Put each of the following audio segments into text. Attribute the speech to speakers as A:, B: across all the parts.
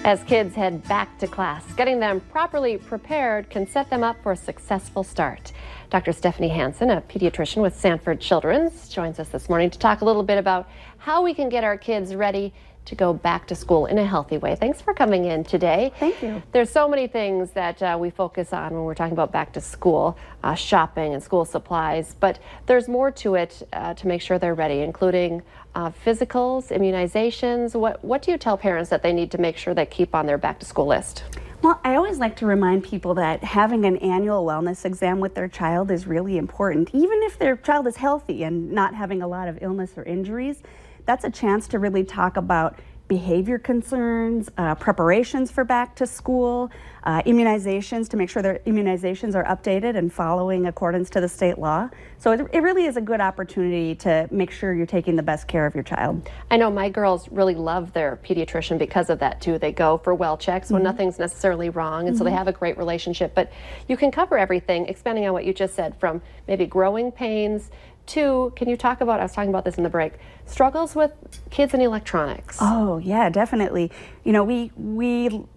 A: As kids head back to class, getting them properly prepared can set them up for a successful start. Dr. Stephanie Hansen, a pediatrician with Sanford Children's, joins us this morning to talk a little bit about how we can get our kids ready to go back to school in a healthy way. Thanks for coming in today.
B: Thank you.
A: There's so many things that we focus on when we're talking about back to school, shopping and school supplies, but there's more to it to make sure they're ready, including physicals, immunizations. What do you tell parents that they need to make sure they keep on their back to school list?
B: Well, I always like to remind people that having an annual wellness exam with their child is really important. Even if their child is healthy and not having a lot of illness or injuries, that's a chance to really talk about behavior concerns, preparations for back to school, immunizations, to make sure their immunizations are updated and following accordance to the state law. So it really is a good opportunity to make sure you're taking the best care of your child.
A: I know my girls really love their pediatrician because of that too. They go for well checks when nothing's necessarily wrong, and so they have a great relationship. But you can cover everything, expanding on what you just said, from maybe growing pains to, can you talk about, I was talking about this in the break, struggles with kids and electronics?
B: Oh, yeah, definitely. You know, we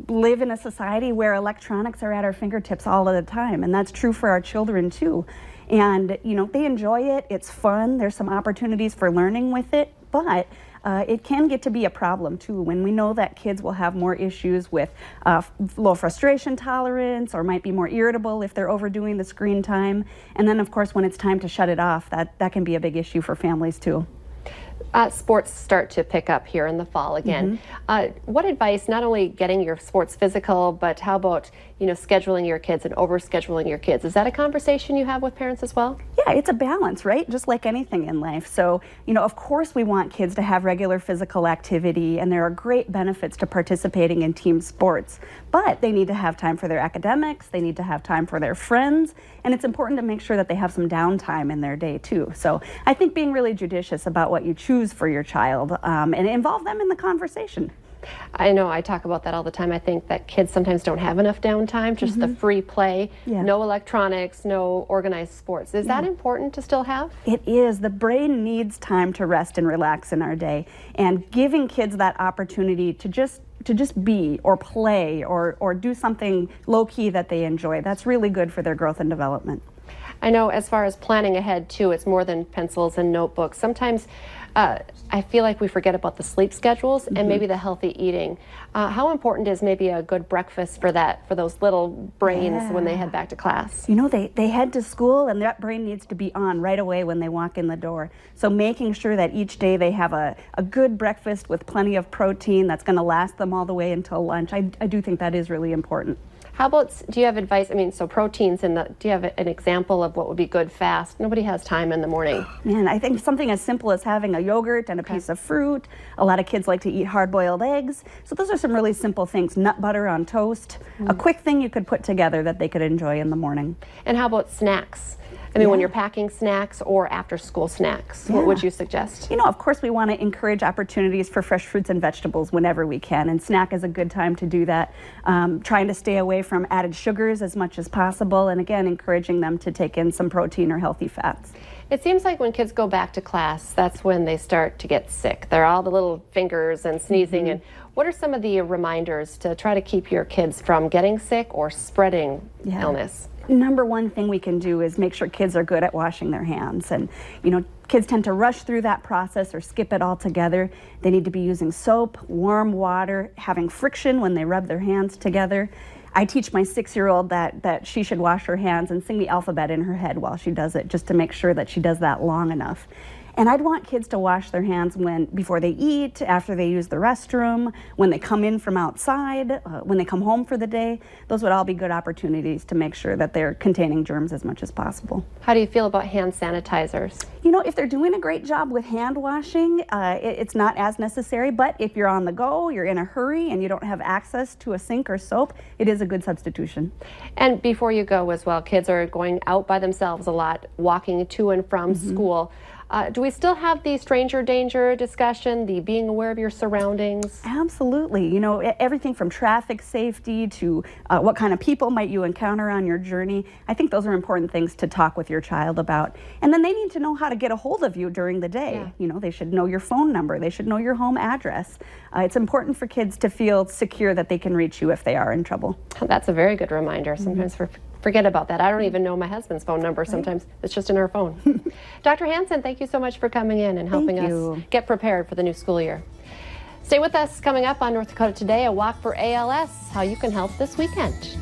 B: live in a society where electronics are at our fingertips all of the time, and that's true for our children too. And, you know, they enjoy it, it's fun, there's some opportunities for learning with it, but it can get to be a problem too when we know that kids will have more issues with low frustration tolerance, or might be more irritable if they're overdoing the screen time. And then of course when it's time to shut it off, that can be a big issue for families too.
A: Sports start to pick up here in the fall again. What advice, not only getting your sports physical, but how about, you know, scheduling your kids and over-scheduling your kids? Is that a conversation you have with parents as well?
B: Yeah, it's a balance, right? Just like anything in life. So, you know, of course we want kids to have regular physical activity, and there are great benefits to participating in team sports, but they need to have time for their academics, they need to have time for their friends, and it's important to make sure that they have some downtime in their day too. So I think being really judicious about what you choose for your child and involve them in the conversation.
A: I know I talk about that all the time. I think that kids sometimes don't have enough downtime, just the free play, no electronics, no organized sports. Is that important to still have?
B: It is. The brain needs time to rest and relax in our day, and giving kids that opportunity to just be or play or do something low-key that they enjoy, that's really good for their growth and development.
A: I know as far as planning ahead too, it's more than pencils and notebooks. Sometimes I feel like we forget about the sleep schedules and maybe the healthy eating. How important is maybe a good breakfast for those little brains when they head back to class?
B: You know, they head to school and that brain needs to be on right away when they walk in the door. So making sure that each day they have a good breakfast with plenty of protein that's going to last them all the way until lunch, I do think that is really important.
A: How about, do you have advice? I mean, so proteins, do you have an example of what would be good fast? Nobody has time in the morning.
B: Man, I think something as simple as having a yogurt and a piece of fruit. A lot of kids like to eat hard-boiled eggs. So those are some really simple things. Nut butter on toast. A quick thing you could put together that they could enjoy in the morning.
A: And how about snacks? I mean, when you're packing snacks or after-school snacks, what would you suggest?
B: You know, of course, we want to encourage opportunities for fresh fruits and vegetables whenever we can, and snack is a good time to do that. Trying to stay away from added sugars as much as possible, and again, encouraging them to take in some protein or healthy fats.
A: It seems like when kids go back to class, that's when they start to get sick. They're all the little fingers and sneezing. And what are some of the reminders to try to keep your kids from getting sick or spreading illness?
B: Number one thing we can do is make sure kids are good at washing their hands. And, you know, kids tend to rush through that process or skip it altogether. They need to be using soap, warm water, having friction when they rub their hands together. I teach my 6-year-old that she should wash her hands and sing the alphabet in her head while she does it, just to make sure that she does that long enough. And I'd want kids to wash their hands before they eat, after they use the restroom, when they come in from outside, when they come home for the day. Those would all be good opportunities to make sure that they're containing germs as much as possible.
A: How do you feel about hand sanitizers?
B: You know, if they're doing a great job with hand washing, it's not as necessary, but if you're on the go, you're in a hurry, and you don't have access to a sink or soap, it is a good substitution.
A: And before you go as well, kids are going out by themselves a lot, walking to and from school. Do we still have the stranger danger discussion, the being aware of your surroundings?
B: Absolutely. You know, everything from traffic safety to what kind of people might you encounter on your journey. I think those are important things to talk with your child about. And then they need to know how to get a hold of you during the day.
A: Yeah.
B: You know, they should know your phone number. They should know your home address. It's important for kids to feel secure that they can reach you if they are in trouble.
A: That's a very good reminder. Sometimes forget about that. I don't even know my husband's phone number. Sometimes it's just in our phone. Dr. Hansen, thank you so much for coming in and helping us get prepared for the new school year. Stay with us. Coming up on North Dakota Today, a walk for ALS, how you can help this weekend.